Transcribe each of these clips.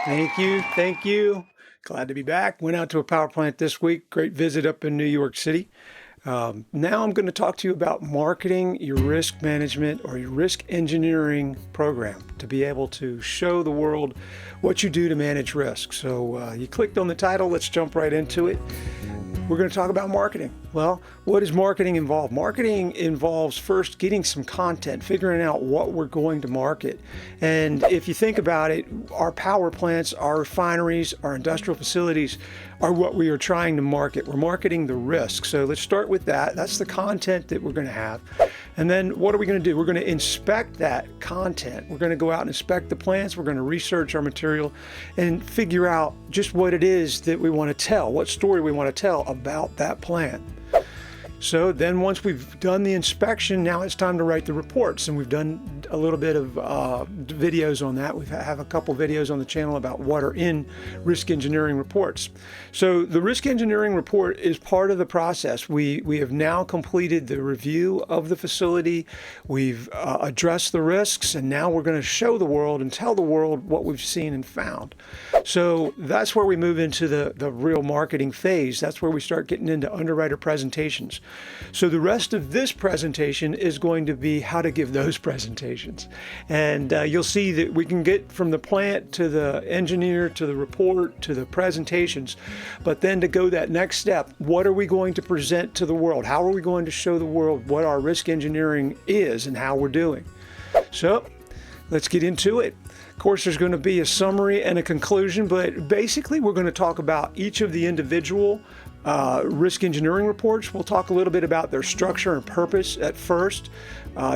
Thank you. Thank you. Glad to be back. Went out to a power plant this week. Great visit up in New York City. Now I'm going to talk to you about marketing your risk management or your risk engineering program to be able to show the world what you do to manage risk. So you clicked on the title. Let's jump right into it. We're going to talk about marketing. Well, what does marketing involve? Marketing involves first getting some content, figuring out what we're going to market. And if you think about it, our power plants, our refineries, our industrial facilities are what we are trying to market. We're marketing the risk. So let's start with that. That's the content that we're going to have. And then what are we going to do? We're going to inspect that content. We're going to go out and inspect the plants. We're going to research our material and figure out just what it is that we want to tell, what story we want to tell about that plant. So then once we've done the inspection, now it's time to write the reports. And we've done a little bit of videos on that. We have a couple videos on the channel about what are in risk engineering reports. So the risk engineering report is part of the process. We have now completed the review of the facility. We've addressed the risks, and now we're going to show the world and tell the world what we've seen and found. So that's where we move into the real marketing phase. That's where we start getting into underwriter presentations. So the rest of this presentation is going to be how to give those presentations. And you'll see that we can get from the plant to the engineer to the report to the presentations, but then to go that next step, what are we going to present to the world? How are we going to show the world what our risk engineering is and how we're doing? So let's get into it. Of course, there's going to be a summary and a conclusion, but basically we're going to talk about each of the individual risk engineering reports. We'll talk a little bit about their structure and purpose at first,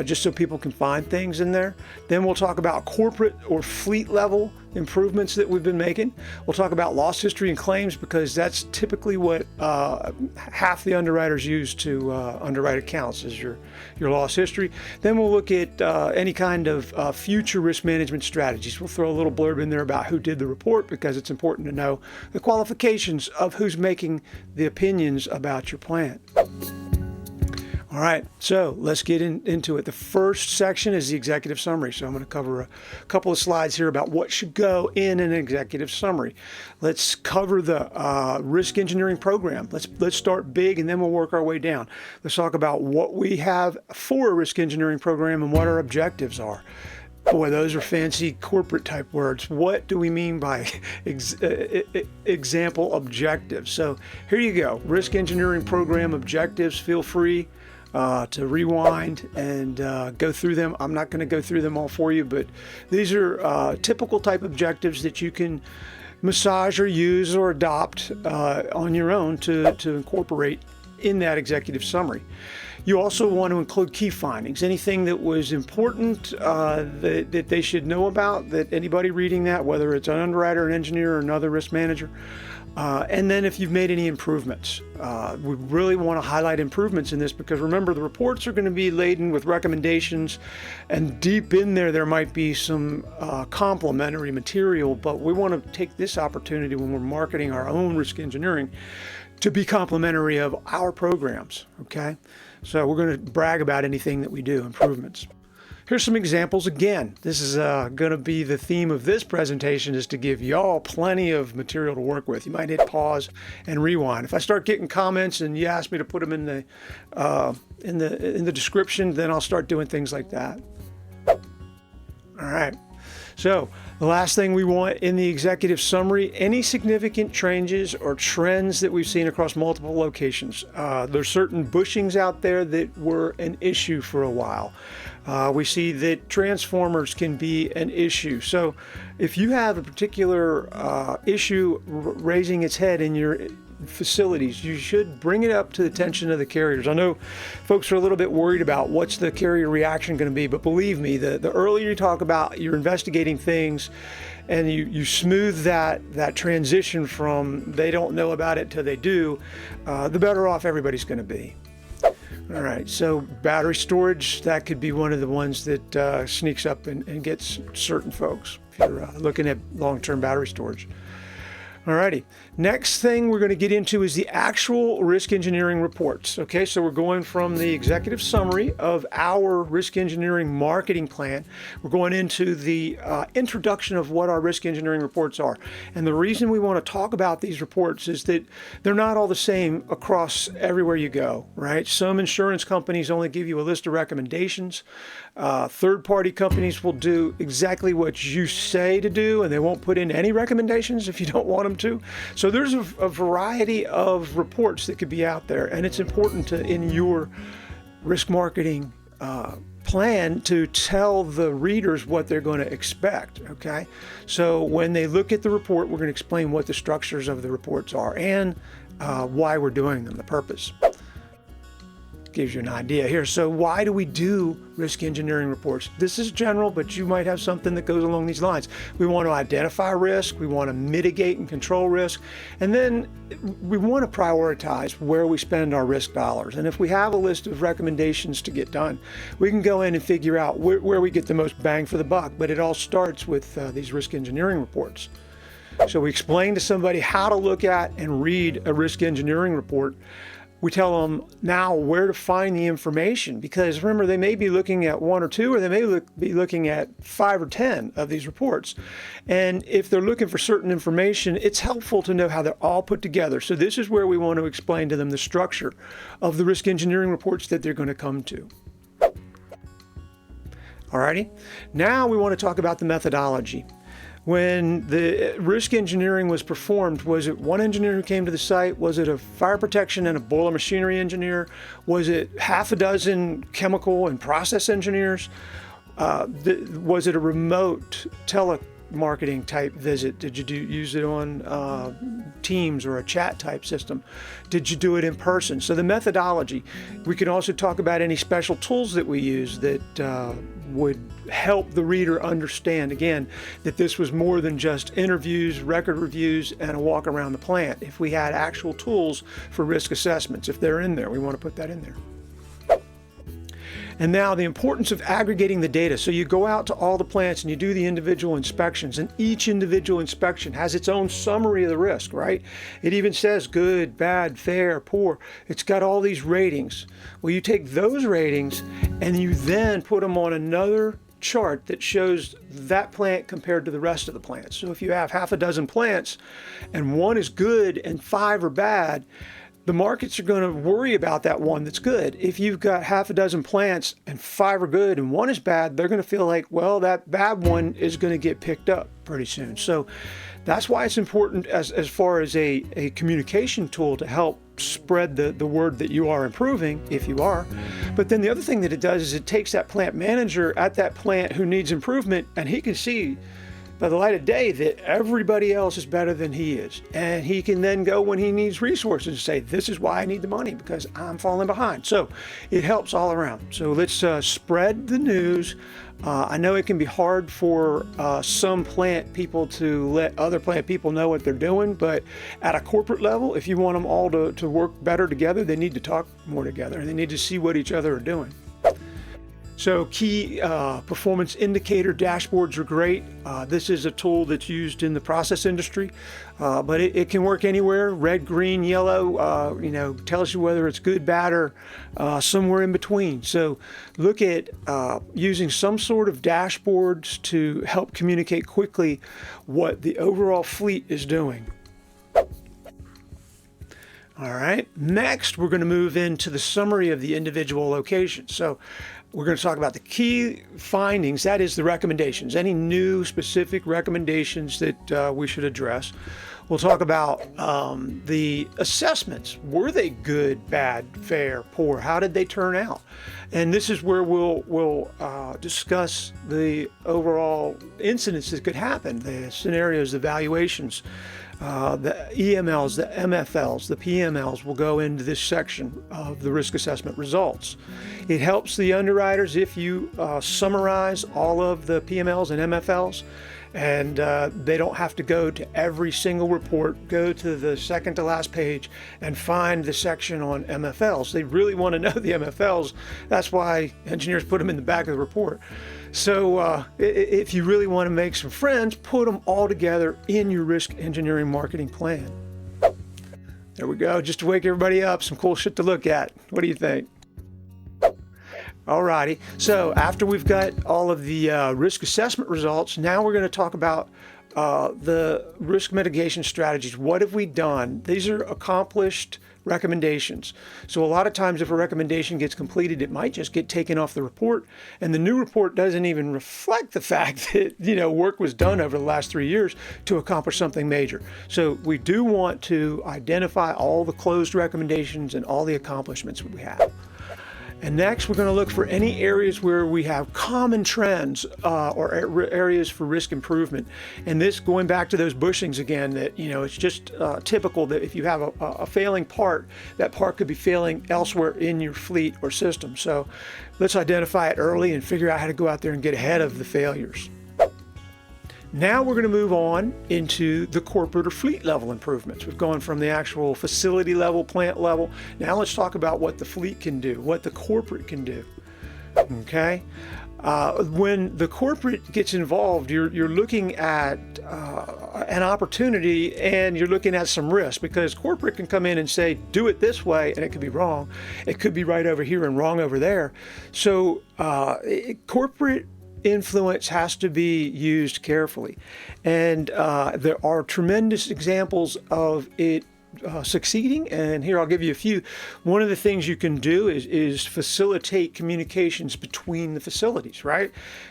just so people can find things in there. Then we'll talk about corporate or fleet level improvements that we've been making. We'll talk about loss history and claims because that's typically what half the underwriters use to underwrite accounts is your loss history. Then we'll look at any kind of future risk management strategies. We'll throw a little blurb in there about who did the report because it's important to know the qualifications of who's making the opinions about your plant. All right, so let's get into it. The first section is the executive summary. So I'm going to cover a couple of slides here about what should go in an executive summary. Let's cover the risk engineering program. Let's start big and then we'll work our way down. Let's talk about what we have for a risk engineering program and what our objectives are. Boy, those are fancy corporate type words. What do we mean by example objectives? So here you go. Risk engineering program objectives. Feel free to rewind and go through them. I'm not going to go through them all for you, but these are typical type objectives that you can massage or use or adopt on your own to incorporate in that executive summary. You also want to include key findings, anything that was important that they should know about, that anybody reading that, whether it's an underwriter, an engineer, or another risk manager. And then if you've made any improvements, we really want to highlight improvements in this because remember the reports are going to be laden with recommendations and deep in there might be some complementary material, but we want to take this opportunity when we're marketing our own risk engineering to be complementary of our programs, okay? So we're going to brag about anything that we do, improvements. Here's some examples. Again, this is going to be the theme of this presentation is to give y'all plenty of material to work with. You might hit pause and rewind. If I start getting comments and you ask me to put them in the description, then I'll start doing things like that. All right. So the last thing we want in the executive summary, any significant changes or trends that we've seen across multiple locations. There's certain bushings out there that were an issue for a while. We see that transformers can be an issue. So if you have a particular issue raising its head in your facilities, you should bring it up to the attention of the carriers. I know folks are a little bit worried about what's the carrier reaction going to be, but believe me, the earlier you talk about you're investigating things and you smooth that transition from they don't know about it till they do, the better off everybody's going to be. All right, so battery storage, that could be one of the ones that sneaks up and gets certain folks if you're looking at long-term battery storage. Alrighty. Next thing we're going to get into is the actual risk engineering reports. Okay, so we're going from the executive summary of our risk engineering marketing plan. We're going into the introduction of what our risk engineering reports are. And the reason we want to talk about these reports is that they're not all the same across everywhere you go, right? Some insurance companies only give you a list of recommendations. Third-party companies will do exactly what you say to do, and they won't put in any recommendations if you don't want them to. So there's a variety of reports that could be out there, and it's important to, in your risk marketing plan, to tell the readers what they're going to expect, okay? So when they look at the report, we're going to explain what the structures of the reports are and why we're doing them, the purpose. Gives you an idea here. So why do we do risk engineering reports? This is general, but you might have something that goes along these lines. We want to identify risk, we want to mitigate and control risk, and then we want to prioritize where we spend our risk dollars. And if we have a list of recommendations to get done, we can go in and figure out where we get the most bang for the buck. But it all starts with these risk engineering reports. So we explain to somebody how to look at and read a risk engineering report. We tell them now where to find the information, because remember, they may be looking at one or two, or they may be looking at 5 or 10 of these reports. And if they're looking for certain information, it's helpful to know how they're all put together. So this is where we want to explain to them the structure of the risk engineering reports that they're going to come to. Alrighty, now we want to talk about the methodology. When the risk engineering was performed, was it one engineer who came to the site? Was it a fire protection and a boiler machinery engineer? Was it half a dozen chemical and process engineers? Was it a remote telemarketing type visit? Did you use it on Teams or a chat type system? Did you do it in person? So the methodology. We can also talk about any special tools that we use that would help the reader understand, again, that this was more than just interviews, record reviews, and a walk around the plant. If we had actual tools for risk assessments, if they're in there, we want to put that in there. And now the importance of aggregating the data. So you go out to all the plants and you do the individual inspections, and each individual inspection has its own summary of the risk, right? It even says good, bad, fair, poor. It's got all these ratings. Well, you take those ratings and you then put them on another chart that shows that plant compared to the rest of the plants. So if you have half a dozen plants and one is good and 5 are bad, the markets are going to worry about that one that's good. If you've got half a dozen plants and 5 are good and 1 is bad, they're going to feel like, well, that bad one is going to get picked up pretty soon. So that's why it's important as far as a communication tool to help spread the word that you are improving, if you are. But then the other thing that it does is it takes that plant manager at that plant who needs improvement, and he can see by the light of day that everybody else is better than he is. And he can then go when he needs resources and say, this is why I need the money, because I'm falling behind. So it helps all around. So let's spread the news. I know it can be hard for some plant people to let other plant people know what they're doing, but at a corporate level, if you want them all to work better together, they need to talk more together. They need to see what each other are doing. So key performance indicator dashboards are great. This is a tool that's used in the process industry, but it can work anywhere. Red, green, yellow, tells you whether it's good, bad, or somewhere in between. So look at using some sort of dashboards to help communicate quickly what the overall fleet is doing. All right, next we're going to move into the summary of the individual locations. So we're going to talk about the key findings, that is the recommendations, any new specific recommendations that we should address. We'll talk about the assessments. Were they good, bad, fair, poor? How did they turn out? And this is where we'll discuss the overall incidents that could happen, the scenarios, the valuations. The EMLs, the MFLs, the PMLs will go into this section of the risk assessment results. It helps the underwriters if you summarize all of the PMLs and MFLs and they don't have to go to every single report, go to the second to last page and find the section on MFLs. They really want to know the MFLs. That's why engineers put them in the back of the report. So if you really want to make some friends, put them all together in your risk engineering marketing plan. There we go, just to wake everybody up, some cool shit to look at. What do you think? Alrighty, so after we've got all of the risk assessment results, now we're going to talk about the risk mitigation strategies. What have we done? These are accomplished recommendations. So a lot of times if a recommendation gets completed, it might just get taken off the report, and the new report doesn't even reflect the fact that, you know, work was done over the last 3 years to accomplish something major. So we do want to identify all the closed recommendations and all the accomplishments we have. And next, we're going to look for any areas where we have common trends or areas for risk improvement. And this, going back to those bushings again, that, you know, it's just typical that if you have a failing part, that part could be failing elsewhere in your fleet or system. So let's identify it early and figure out how to go out there and get ahead of the failures. Now we're going to move on into the corporate or fleet level improvements. We've gone from the actual facility level, plant level. Now let's talk about what the fleet can do, what the corporate can do. Okay? When the corporate gets involved, you're looking at an opportunity, and you're looking at some risk, because corporate can come in and say, do it this way, and it could be wrong. It could be right over here and wrong over there. So corporate influence has to be used carefully, and there are tremendous examples of it succeeding, and here I'll give you a few. One of the things you can do is facilitate communications between the facilities, right?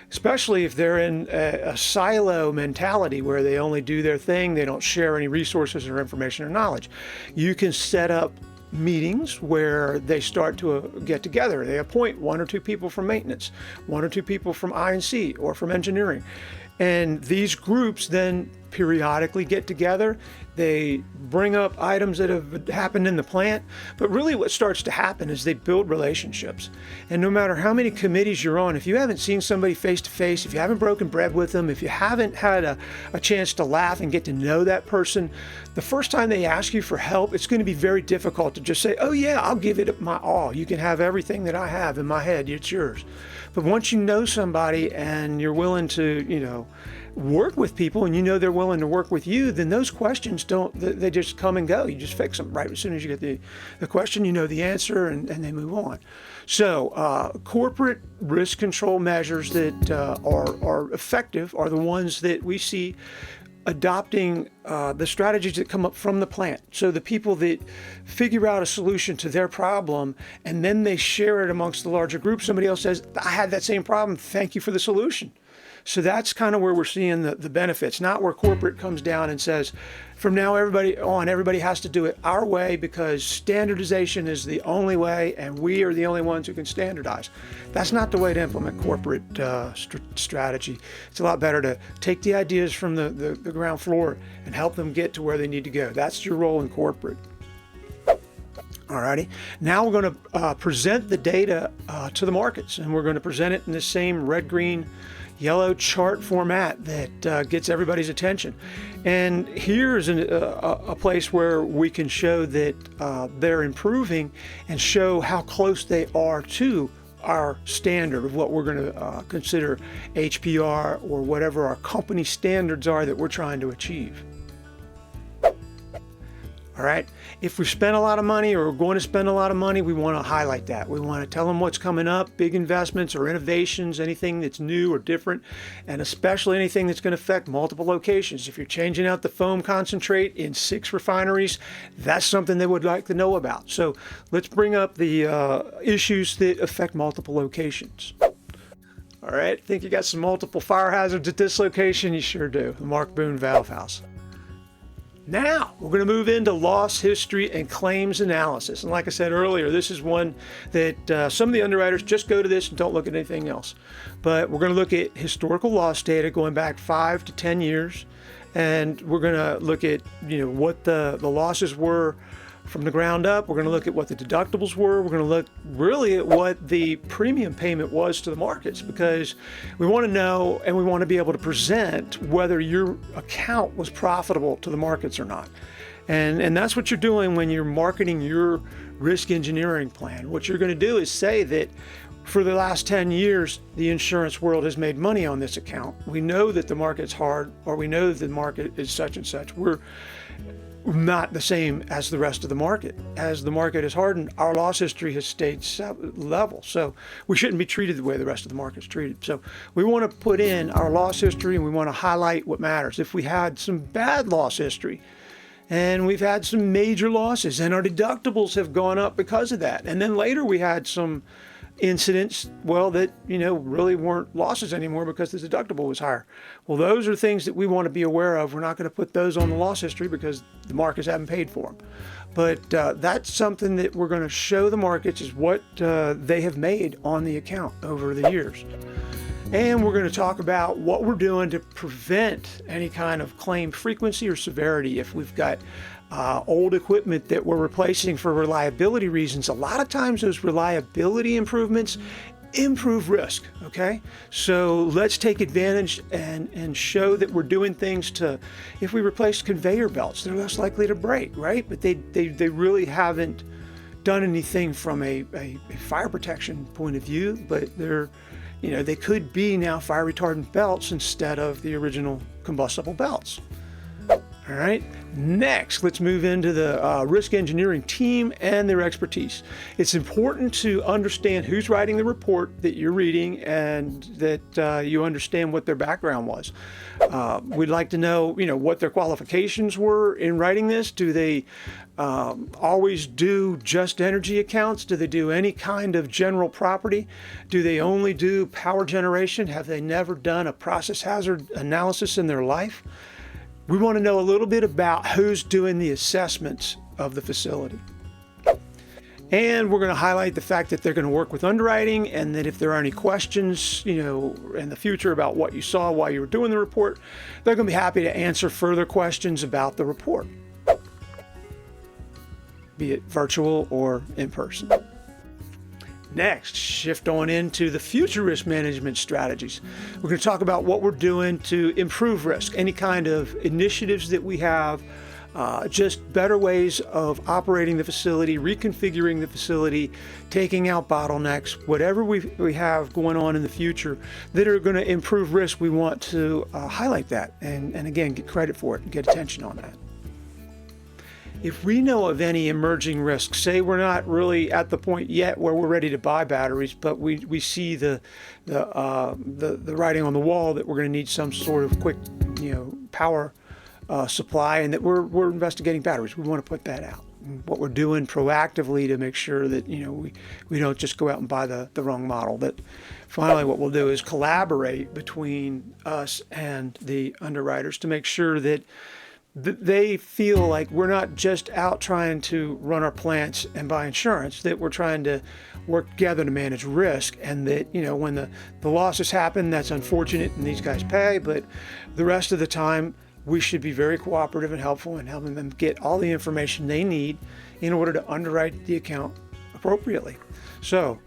Especially if they're in a silo mentality where they only do their thing, they don't share any resources or information or knowledge. You can set up meetings where they start to get together. They appoint 1 or 2 people from maintenance, 1 or 2 people from I&C or from engineering. And these groups then periodically get together. They bring up items that have happened in the plant, but really what starts to happen is they build relationships. And no matter how many committees you're on, if you haven't seen somebody face to face, if you haven't broken bread with them, if you haven't had a chance to laugh and get to know that person, the first time they ask you for help, it's going to be very difficult to just say, oh yeah, I'll give it my all. You can have everything that I have in my head, it's yours. But once you know somebody and you're willing to, you know, work with people, and you know they're willing to work with you, then those questions they just come and go. You just fix them right as soon as you get the question, you know the answer, and they move on. So corporate risk control measures that are effective are the ones that we see adopting the strategies that come up from the plant. So the people that figure out a solution to their problem, and then they share it amongst the larger group. Somebody else says, I had that same problem, thank you for the solution. So that's kind of where we're seeing the benefits, not where corporate comes down and says, from now everybody has to do it our way because standardization is the only way and we are the only ones who can standardize. That's not the way to implement corporate strategy. It's a lot better to take the ideas from the ground floor and help them get to where they need to go. That's your role in corporate. Alrighty, now we're going to present the data to the markets, and we're going to present it in the same red, green, yellow chart format that gets everybody's attention. And here's a place where we can show that they're improving and show how close they are to our standard of what we're going to consider HPR or whatever our company standards are that we're trying to achieve. All right, if we spent a lot of money or we're going to spend a lot of money, we want to highlight that. We want to tell them what's coming up, big investments or innovations, anything that's new or different, and especially anything that's going to affect multiple locations. If you're changing out the foam concentrate in 6 refineries, that's something they would like to know about. So let's bring up the issues that affect multiple locations. All right, think you got some multiple fire hazards at this location? You sure do. The Mark Boone Valve House. Now, we're going to move into loss history and claims analysis. And like I said earlier, this is one that some of the underwriters just go to this and don't look at anything else. But we're going to look at historical loss data going back 5 to 10 years. And we're going to look at, what the losses were from the ground up. We're going to look at what the deductibles were. We're going to look really at what the premium payment was to the markets, because we want to know and we want to be able to present whether your account was profitable to the markets or not. And that's what you're doing when you're marketing your risk engineering plan. What you're going to do is say that for the last 10 years, the insurance world has made money on this account. We know that the market's hard, or we know that the market is such and such. We're not the same as the rest of the market. As the market has hardened, our loss history has stayed level. So we shouldn't be treated the way the rest of the market's treated. So we want to put in our loss history, and we want to highlight what matters. If we had some bad loss history, and we've had some major losses, and our deductibles have gone up because of that, and then later we had some incidents, well, that, really weren't losses anymore because the deductible was higher. Well, those are things that we want to be aware of. We're not going to put those on the loss history because the markets haven't paid for them. But that's something that we're going to show the markets is what they have made on the account over the years. And we're going to talk about what we're doing to prevent any kind of claim frequency or severity. If we've got old equipment that we're replacing for reliability reasons, a lot of times those reliability improvements improve risk, okay? So let's take advantage and show that we're doing things to, if we replace conveyor belts, they're less likely to break, right? But they really haven't done anything from a fire protection point of view, but they could be now fire retardant belts instead of the original combustible belts. All right, next, let's move into the risk engineering team and their expertise. It's important to understand who's writing the report that you're reading and that you understand what their background was. We'd like to know, what their qualifications were in writing this. Do they always do just energy accounts? Do they do any kind of general property? Do they only do power generation? Have they never done a process hazard analysis in their life? We want to know a little bit about who's doing the assessments of the facility. And we're going to highlight the fact that they're going to work with underwriting, and that if there are any questions, in the future about what you saw while you were doing the report, they're going to be happy to answer further questions about the report, be it virtual or in person. Next, shift on into the future risk management strategies. We're going to talk about what we're doing to improve risk, any kind of initiatives that we have, just better ways of operating the facility, reconfiguring the facility, taking out bottlenecks, whatever we have going on in the future that are going to improve risk. We want to highlight that and again, get credit for it and get attention on that. If we know of any emerging risks, say we're not really at the point yet where we're ready to buy batteries, but we see the writing on the wall that we're going to need some sort of quick, power supply, and that we're investigating batteries, we want to put that out. And what we're doing proactively to make sure that we don't just go out and buy the wrong model. That finally, what we'll do is collaborate between us and the underwriters to make sure that they feel like we're not just out trying to run our plants and buy insurance, that we're trying to work together to manage risk, and that, when the losses happen, that's unfortunate and these guys pay, but the rest of the time, we should be very cooperative and helpful in helping them get all the information they need in order to underwrite the account appropriately. So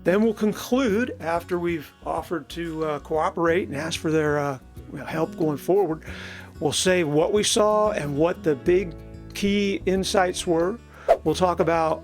then we'll conclude, after we've offered to cooperate and ask for their help going forward. We'll say what we saw and what the big key insights were. We'll talk about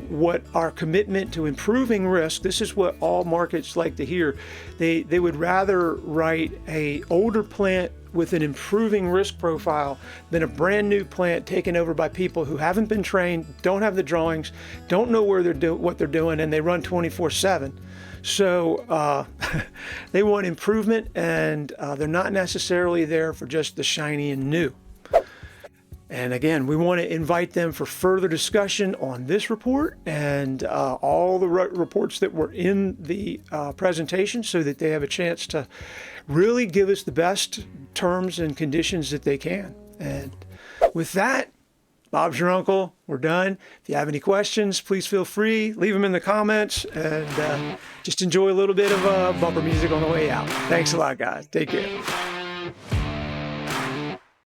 what our commitment to improving risk. This is what all markets like to hear. They would rather write an older plant with an improving risk profile than a brand new plant taken over by people who haven't been trained, don't have the drawings, don't know what they're doing, and they run 24/7. So they want improvement, and they're not necessarily there for just the shiny and new. And again, we want to invite them for further discussion on this report and all the reports that were in the presentation, so that they have a chance to really give us the best terms and conditions that they can. And with that, Bob's your uncle. We're done. If you have any questions, please feel free. Leave them in the comments, and just enjoy a little bit of bumper music on the way out. Thanks a lot, guys. Take care.